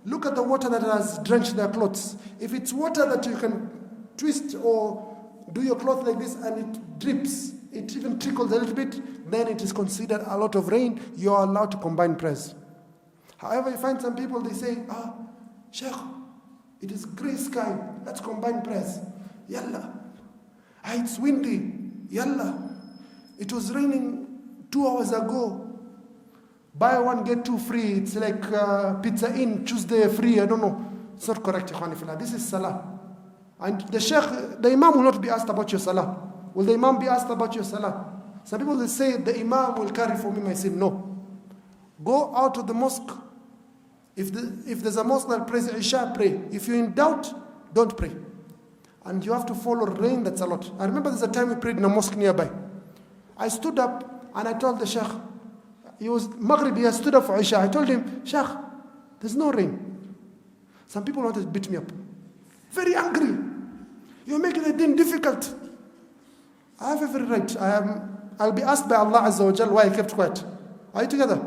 Look at the water that has drenched their clothes. If it's water that you can twist or do your cloth like this and it drips, it even trickles a little bit, then it is considered a lot of rain. You are allowed to combine prayers. However, you find some people, they say, Sheikh, it is grey sky, let's combine prayers. Yalla. It's windy. Yalla. It was raining 2 hours ago. Buy one, get two free. It's like Pizza Inn, Tuesday free. I don't know. It's not correct, ikhwan. This is salah. And the sheikh, the imam will not be asked about your salah. Will the imam be asked about your salah? Some people will say, the imam will carry for me. I say, no. Go out of the mosque. If there's a mosque that prays Isha, pray. If you're in doubt, don't pray. And you have to follow rain, that's a lot. I remember there's a time we prayed in a mosque nearby. I stood up and I told the sheikh, he was Maghrib, he stood up for Isha. I told him, Sheikh, there's no rain. Some people wanted to beat me up. Very angry. You're making the deen difficult. I have every right. I'll be asked by Allah Azza wa Jal why I kept quiet. Are you together?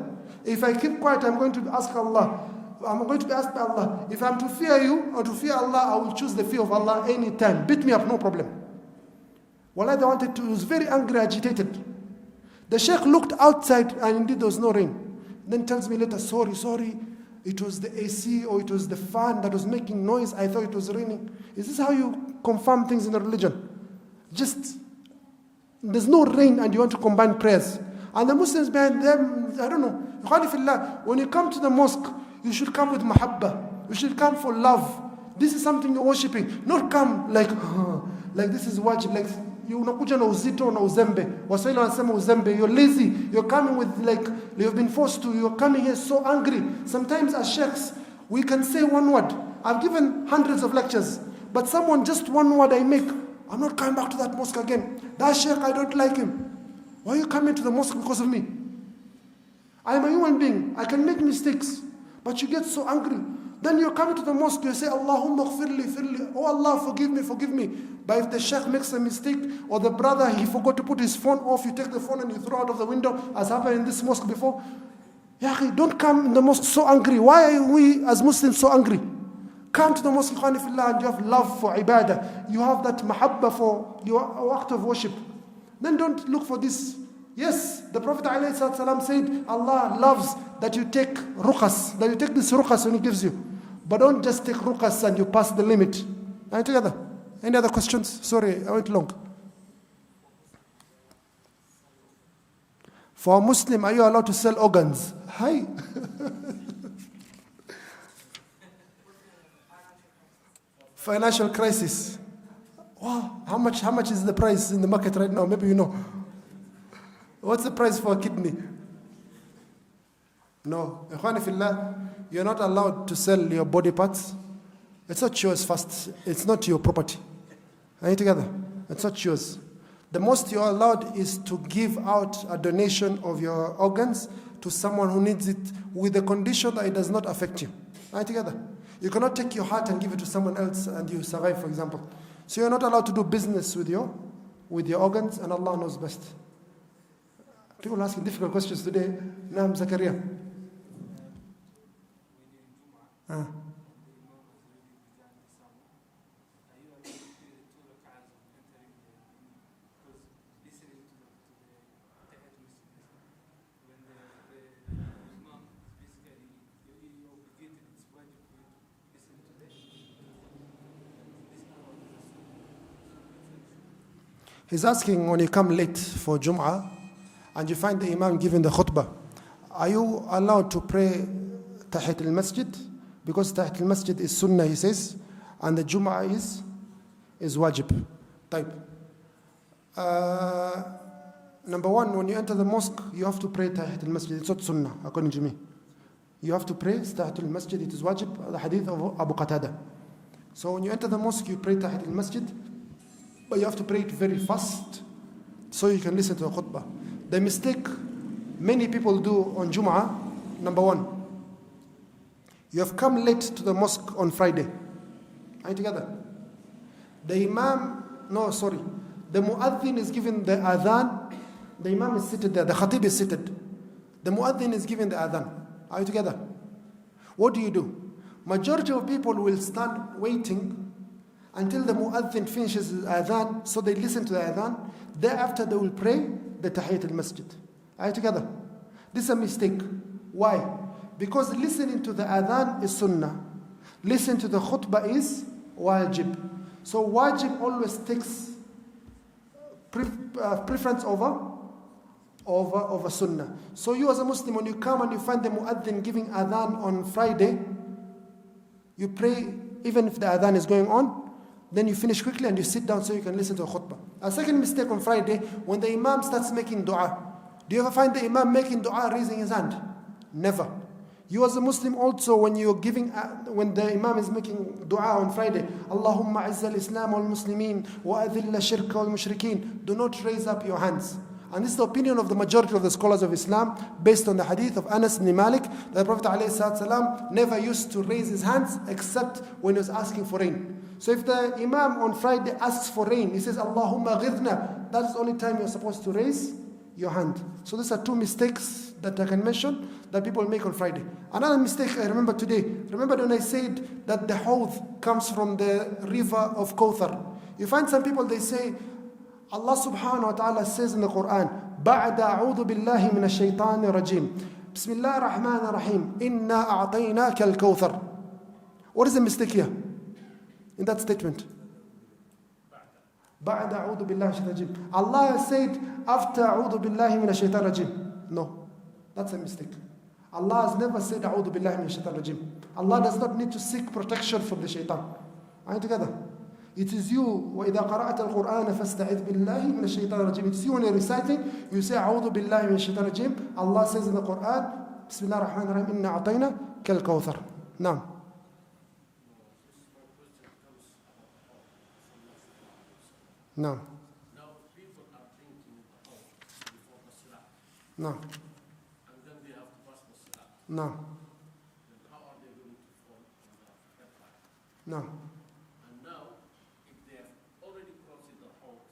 If I keep quiet, I'm going to ask Allah. I'm going to be asked by Allah. If I'm to fear you or to fear Allah, I will choose the fear of Allah any time. Beat me up, no problem. Wallahi, they wanted to, he was very angry, agitated. The sheikh looked outside and indeed there was no rain. Then tells me later, sorry, it was the AC or it was the fan that was making noise. I thought it was raining. Is this how you confirm things in the religion? Just, there's no rain and you want to combine prayers. And the Muslims behind them, I don't know. When you come to the mosque, you should come with mahabba. You should come for love. This is something you're worshipping. Not come like this is wajib, like unakuja na uzito na uzembe. Waswahili wanasema uzembe. You're lazy. You're coming with like you've been forced to. You're coming here so angry. Sometimes as sheikhs, we can say one word. I've given hundreds of lectures, but someone just one word I make, I'm not coming back to that mosque again. That sheikh, I don't like him. Why are you coming to the mosque because of me? I am a human being. I can make mistakes, but you get so angry. Then you're coming to the mosque, you say, Allahumma firli. Oh Allah, forgive me. But if the sheikh makes a mistake, or the brother, he forgot to put his phone off, you take the phone and you throw out of the window, as happened in this mosque before. Ya, don't come in the mosque so angry. Why are we as Muslims so angry? Come to the mosque, and you have love for ibadah. You have that mahabba for your act of worship. Then don't look for this. Yes, the Prophet ﷺ said, Allah loves that you take ruqas, that you take this ruqas when He gives you. But don't just take ruqas and you pass the limit. Are you together? Any other questions? Sorry, I went long. For a Muslim, are you allowed to sell organs? Hi. Financial crisis. Wow, how much is the price in the market right now? Maybe you know. What's the price for a kidney? No. Ikhwani fillah, you're not allowed to sell your body parts. It's not yours first. It's not your property. Are you together? It's not yours. The most you're allowed is to give out a donation of your organs to someone who needs it with the condition that it does not affect you. Are you together? You cannot take your heart and give it to someone else and you survive, for example. So you're not allowed to do business with your with your organs, and Allah knows best. People asking difficult questions today. Naam Zakaria. He's asking, when you come late for Jum'ah and you find the Imam giving the khutbah, are you allowed to pray Tahiyat al-Masjid? Because Tahiyat al-Masjid is Sunnah, he says, and the Jum'ah is wajib. Type. Number one, when you enter the mosque, you have to pray Tahiyat al-Masjid. It's not Sunnah, according to me. You have to pray Tahiyat al-Masjid, it is wajib, the hadith of Abu Qatada. So when you enter the mosque, you pray Tahiyat al-Masjid, but you have to pray it very fast so you can listen to the khutbah. The mistake many people do on Jum'ah, number one, you have come late to the mosque on Friday. Are you together? The muadhin is giving the adhan, the imam is seated there, the khatib is seated. The muadhin is giving the adhan. Are you together? What do? Majority of people will stand waiting until the muadhin finishes his adhan, so they listen to the adhan. Thereafter they will pray the Tahiyyat al-Masjid. Are you together? This is a mistake. Why? Because listening to the adhan is sunnah. Listening to the khutbah is wajib. So wajib always takes preference over sunnah. So you as a Muslim, when you come and you find the muadhin giving adhan on Friday, you pray even if the adhan is going on, then you finish quickly and you sit down so you can listen to a khutbah. A second mistake on Friday, when the imam starts making dua. Do you ever find the imam making dua raising his hand? Never. You as a Muslim also, when the imam is making dua on Friday, Allahumma azza al-Islam wal-Muslimin wa adhilla shirka wal-mushrikeen, do not raise up your hands. And this is the opinion of the majority of the scholars of Islam, based on the hadith of Anas ibn Malik, that the Prophet ﷺ never used to raise his hands except when he was asking for rain. So if the imam on Friday asks for rain, he says, Allahumma ghidna, that's the only time you're supposed to raise your hand. So these are two mistakes that I can mention that people make on Friday. Another mistake I remember today, remember when I said that the Hawdh comes from the river of Kawthar. You find some people, they say, Allah subhanahu wa ta'ala says in the Quran, بَعْدَ أَعُوذُ بِاللَّهِ مِنَ الشَّيْطَانِ الرَّجِيمِ بسم الله الرحمن الرحيم إِنَّا أَعْطَيْنَاكَ الْكَوْثَرِ. What is the mistake here in that statement? بَعْدَ أَعُوذُ بِاللَّهِ مِنَ الشَّيْطَانِ الرَّجِيمِ. Allah has said after أَعُوذُ بِاللَّهِ مِنَ الشَّيْطَانِ الرَّجِيمِ. No, that's a mistake. Allah has never said أَعُوذُ بِاللَّهِ مِنَ الشَّيْطَانِ الرَّجِيمِ. Allah does not need to seek protection from the shaitan. Are you together? It is you, وَإِذَا قَرَأْتَ الْقُرْآنَ فَاسْتَعِذْ بِاللَّهِ مِنَ الشَّيْطَانِ الرَّجِيمِ. It is you when you're reciting, you say أَعُوذُ بِاللَّهِ مِنَ الشَّيْطَانِ الرَّجِيمِ. Allah says in the Quran, بسم الله الرحمن الرحيم إِنَّا أَعْطَيْنَا كَالْكَوْثَرِ. Now. No. Now people are drinking before the salah. No. And then they have to pass the salah. No. Then how are they going to fall on the hellfire? No. And now, if they have already crossed the Hawdh,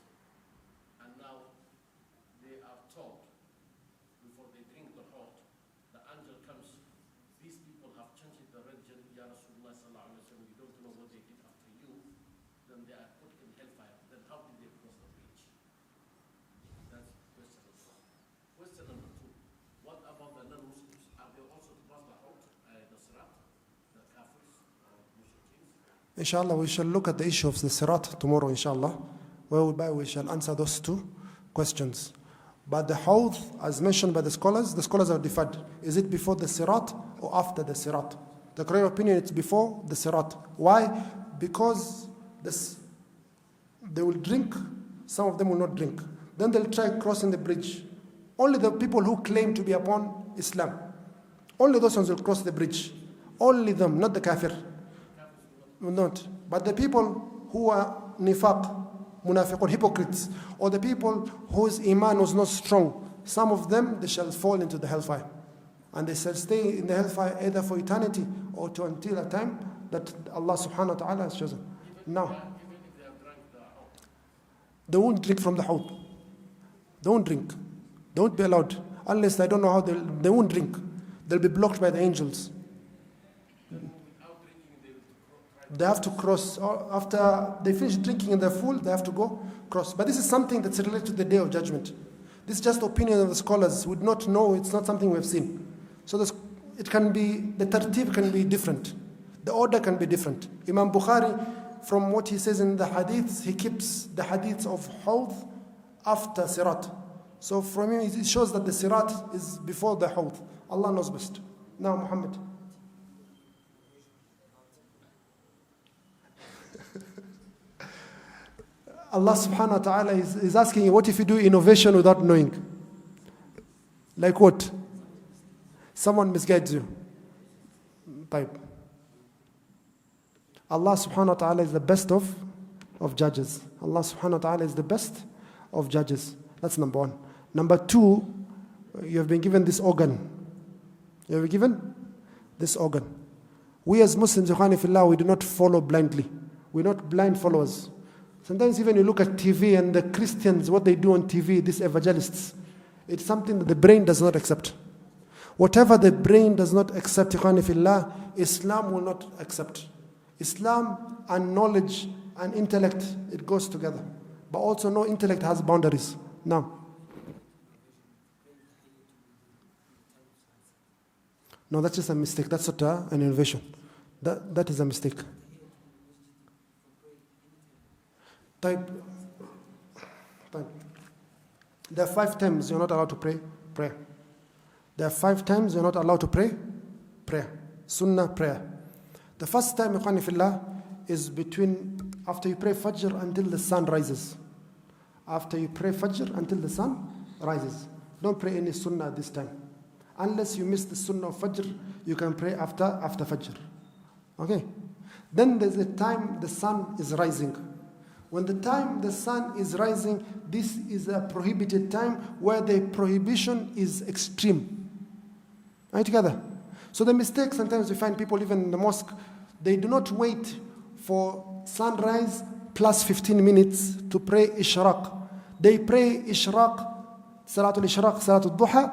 and now they are told before they drink the Hawdh, the angel comes, these people have changed the religion, Ya Rasulullah sallallahu alaihi wasallam, you don't know what they did after you, then they are put in hellfire. Then how did they cross the bridge? That's question number one. Question number two, what about the non-Muslims? Are they also to pass the Hawdh, the Sirat, the Kafirs, or Mushrikeen? Inshallah, we shall look at the issue of the Sirat tomorrow, inshallah, whereby we shall answer those two questions. But the Hawdh, as mentioned by the scholars have differed. Is it before the Sirat or after the Sirat? The correct opinion, it's before the Sirat. Why? Because they will drink, some of them will not drink. Then they'll try crossing the bridge. Only the people who claim to be upon Islam, only those ones will cross the bridge. Only them, not the kafir. Not. But the people who are nifaq, munafiqun, hypocrites, or the people whose iman was not strong, some of them, they shall fall into the hellfire. And they shall stay in the hellfire either for eternity or until a time that Allah subhanahu wa ta'ala has chosen. Now, They won't drink from the Hawdh. They won't drink. They won't be allowed. Unless I don't know how they won't drink. They'll be blocked by the angels. They have to cross. After they finish drinking and they're full, they have to go cross. But this is something that's related to the Day of Judgment. This is just opinion of the scholars who would not know. It's not something we've seen. So it can be, the tartib can be different. The order can be different. Imam Bukhari, from what he says in the hadiths, he keeps the hadiths of Hawdh after Sirat. So from him, it shows that the Sirat is before the Hawdh. Allah knows best. Now, Muhammad. Allah subhanahu wa ta'ala is asking you, what if you do innovation without knowing? Like what? Someone misguides you. Type. Allah subhanahu wa ta'ala is the best of judges. Allah subhanahu wa ta'ala is the best of judges. That's number one. Number two, you have been given this organ. You have been given this organ. We as Muslims, we do not follow blindly. We're not blind followers. Sometimes even you look at TV and the Christians, what they do on TV, these evangelists, it's something that the brain does not accept. Whatever the brain does not accept, Islam will not accept. Islam and knowledge and intellect, it goes together. But also no intellect has boundaries. No. No, that's just a mistake. That's not an innovation. That is a mistake. Type. There are 5 times you're not allowed to pray prayer. There are 5 times you're not allowed to pray prayer. Sunnah prayer. The first time, ikhwani fillah, is between after you pray Fajr until the sun rises. After you pray Fajr until the sun rises. Don't pray any Sunnah at this time. Unless you miss the Sunnah of Fajr, you can pray after Fajr. Okay? Then there's a time the sun is rising. When the time the sun is rising, this is a prohibited time where the prohibition is extreme. Are you together? So the mistake, sometimes we find people even in the mosque, they do not wait for sunrise plus 15 minutes to pray Ishraq. They pray Ishraq, Salatul Ishraq, Salatul Duha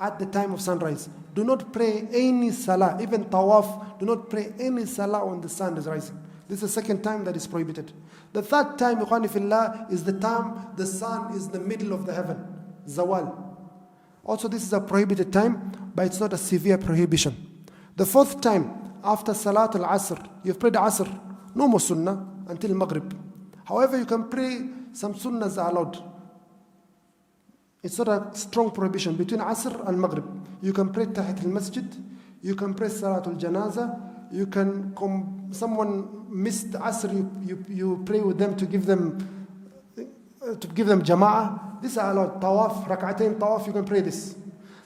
at the time of sunrise. Do not pray any salah, even tawaf, do not pray any salah when the sun is rising. This is the second time that is prohibited. The third time, ikhwani fillah, is the time the sun is in the middle of the heaven. Zawal. Also, this is a prohibited time, but it's not a severe prohibition. The fourth time, after Salat al-Asr, you've prayed Asr, no more Sunnah until Maghrib. However, you can pray, some Sunnahs are allowed. It's not a strong prohibition. Between Asr and Maghrib, you can pray Tahit al-Masjid, you can pray Salat al-Janaza, you can someone missed Asr, you pray with them to give them jama'ah. This is allowed. Tawaf, rak'atain tawaf, you can pray this.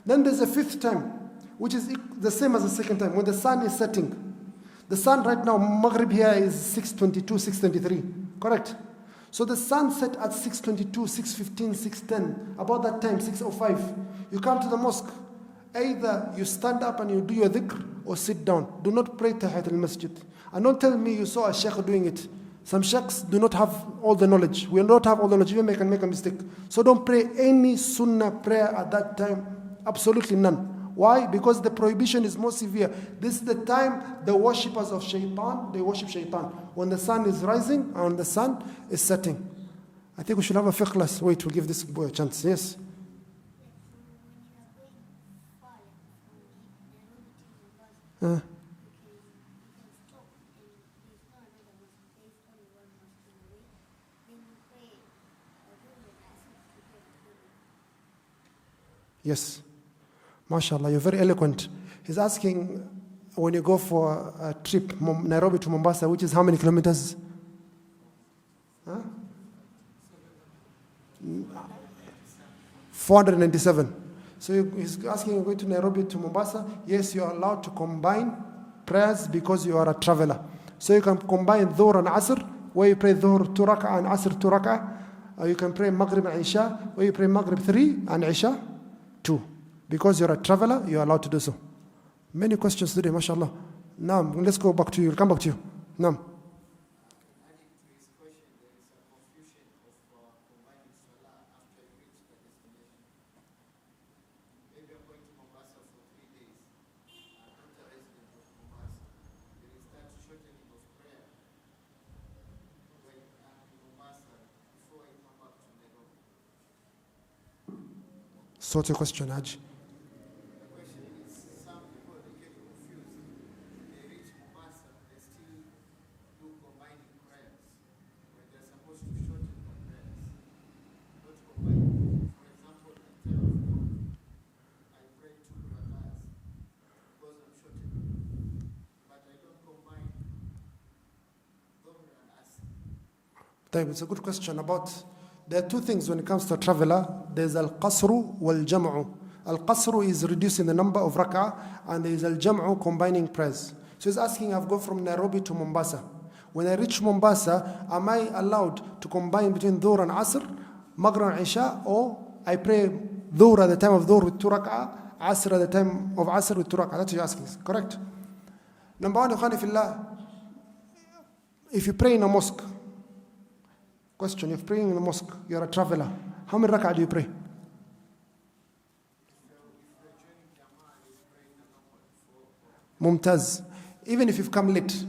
Then there's a fifth time, which is the same as the second time, when the sun is setting. The sun right now, Maghrib here is 6:22, 6:23, correct? So the sun set at 6:22, 6:15, 6:10, about that time, 6:05. You come to the mosque. Either you stand up and you do your dhikr or sit down. Do not pray Tahiyat al-Masjid. And don't tell me you saw a sheikh doing it. Some sheikhs do not have all the knowledge. We will not have all the knowledge. Even they can make a mistake. So don't pray any sunnah prayer at that time. Absolutely none. Why? Because the prohibition is more severe. This is the time the worshippers of shaitan, they worship shaitan. When the sun is rising and the sun is setting. I think we should have a fiqh class. Wait, we'll give this boy a chance. Yes. Yes. MashaAllah, you're very eloquent. He's asking, when you go for a trip, Nairobi to Mombasa, which is how many kilometers? 497. So he's asking, you're going to Nairobi to Mombasa. Yes, you are allowed to combine prayers because you are a traveler. So you can combine Dhuhr and Asr, where you pray Dhuhr 2 rak'ah and Asr 2 rak'ah. Or you can pray Maghrib and Isha, where you pray Maghrib 3 and Isha 2. Because you're a traveler, you're allowed to do so. Many questions today, mashallah. Now, let's go back to you. We'll come back to you. Now. Adding to his question, there is a confusion of sort your question, Hajj. The question is, some people they get confused. They reach Mombasa, they still do combining prayers when they're supposed to shorten the prayers, not combine. For example, at time of Dhuhr, I pray 2 rakats because I'm shortening, but I don't combine Dhuhr and Asr. It's a good question about. There are two things when it comes to a traveler. There's al-qasru wal-jam'u. Al-qasru is reducing the number of rak'ah, and there is al-jam'u, combining prayers. So he's asking, I've gone from Nairobi to Mombasa. When I reach Mombasa, am I allowed to combine between Dhuhr and Asr, Maghrib and Isha, or I pray Dhuhr at the time of Dhuhr with 2 rak'ah, Asr at the time of Asr with 2 rak'ah? That's what you're asking, correct? Number one, Ikhwani fillah, if you pray in a mosque, question, if praying in a mosque, you're a traveler, how many rak'ah do you pray? Mumtaz. Even if you've come late,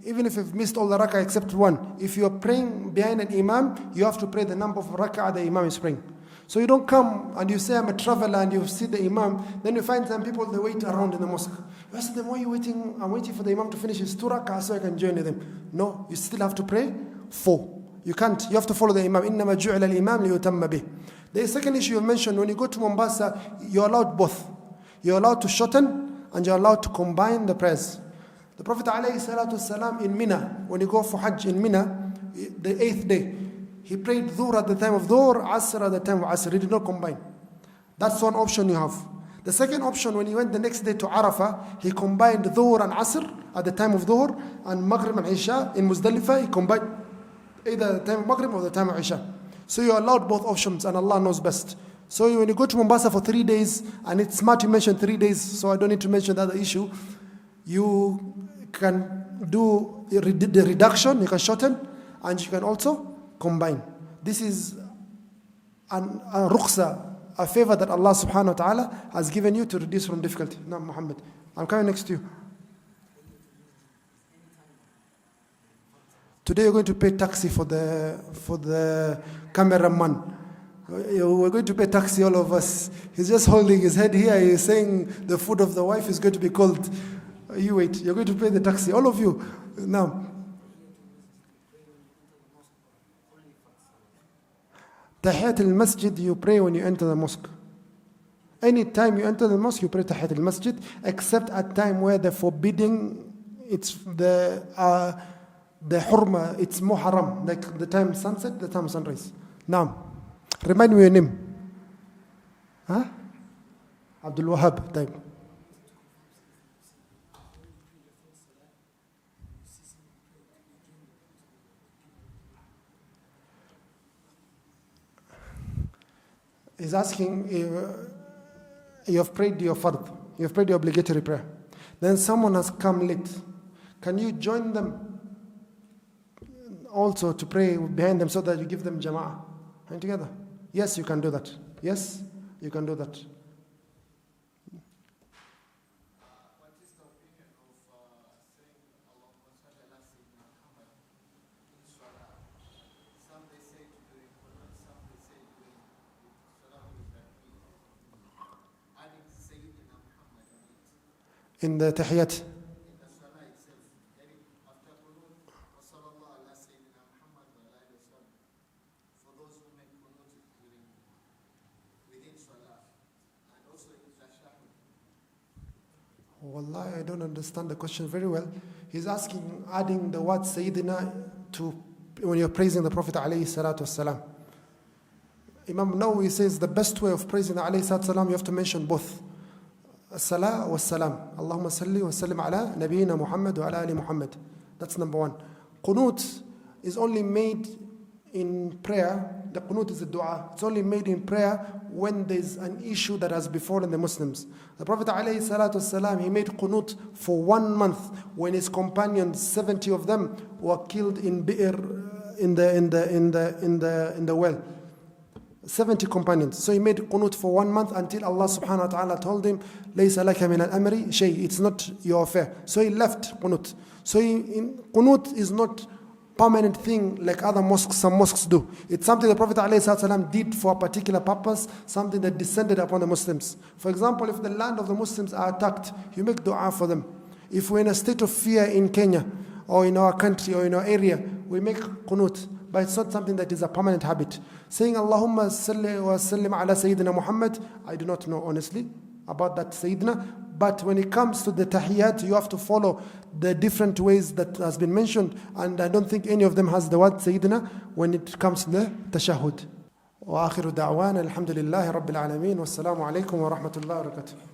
even if you've missed all the rak'ah except one, if you're praying behind an imam, you have to pray the number of rak'ah the imam is praying. So you don't come and you say, I'm a traveler, and you see the imam, then you find some people, they wait around in the mosque. You ask them, why are you waiting? I'm waiting for the imam to finish his 2 rak'ah so I can join them. No, you still have to pray 4. You can't. You have to follow the imam. إِنَّمَا جُعِلَ الْإِمَامِ لِيُتَمَّ بِهِ. The second issue you mentioned, when you go to Mombasa, you're allowed both. You're allowed to shorten and you're allowed to combine the prayers. The Prophet ﷺ in Mina, when you go for Hajj in Mina, the 8th day, he prayed Dhuhr at the time of Dhuhr, Asr at the time of Asr. He did not combine. That's one option you have. The second option, when he went the next day to Arafah, he combined Dhuhr and Asr at the time of Dhuhr, and Maghrib and Isha in Muzdalifah, he combined either the time of Maghrib or the time of Isha. So you're allowed both options, and Allah knows best. So when you go to Mombasa for 3 days, and it's smart you mention 3 days, so I don't need to mention the other issue, you can do the reduction, you can shorten, and you can also combine. This is a rukhsa, a favor that Allah subhanahu wa ta'ala has given you to reduce from difficulty. Now, Muhammad, I'm coming next to you. Today you're going to pay taxi for the cameraman. We're going to pay taxi, all of us. He's just holding his head here. He's saying the food of the wife is going to be cold. You wait. You're going to pay the taxi, all of you. Now, Tahiyat al-Masjid, you pray when you enter the mosque. Any time you enter the mosque, you pray Tahiyat al-Masjid, except at time where the forbidding, it's the hurma, it's muharram, like the time sunset, the time sunrise. Now, remind me your name. Huh? Abdul Wahab, type. He's asking, you have prayed your fard, you have prayed your obligatory prayer. Then someone has come late. Can you join them also to pray behind them so that you give them jama'ah? And together? Yes, you can do that. Yes, you can do that. What is the opinion of saying Allahumma salli ala Sayyidina Muhammad in Salah? Some they say to do it, some they say doing Salah with Ibrahim. Adding Sayyidina Muhammad on it. In the Tahiyat. In the Salah itself. After Qunut, wa sallallahu ala Sayyidina Muhammad wa ala alihi wa sallam. For those who make Qunut within Salah. And also in Tashahhud. Wallahi, I don't understand the question very well. He's asking, adding the word Sayyidina to when you're praising the Prophet alayhi salatu wasalam. Imam Nawawi says the best way of praising the alayhi salatu wasalam, you have to mention both. As-salah wa salam. Allahumma salli wa sallim ala nabiyyina Muhammad wa ala ali Muhammad. That's number one. Qunut is only made in prayer. The qunut is a dua. It's only made in prayer when there's an issue that has befallen the Muslims. The Prophet ﷺ, he made qunut for 1 month when his companions, 70 of them, were killed in Bi'r, in the well. 70 companions. So he made qunut for 1 month until Allah subhanahu wa ta'ala told him, لَيْسَ لَكَ مِنَ الْأَمْرِ شَيْءٍ. It's not your affair. So he left qunut. So qunut is not permanent thing like other mosques, some mosques do. It's something the Prophet ﷺ did for a particular purpose, something that descended upon the Muslims. For example, if the land of the Muslims are attacked, you make dua for them. If we're in a state of fear in Kenya, or in our country, or in our area, we make qunut. But it's not something that is a permanent habit. Saying Allahumma salli wa sallim ala Sayyidina Muhammad, I do not know honestly about that Sayyidina. But when it comes to the tahiyyat, you have to follow the different ways that has been mentioned. And I don't think any of them has the word Sayyidina when it comes to the tashahhud. وآخر دعوانا الحمد لله رب العالمين والسلام عليكم ورحمة الله وبركاته.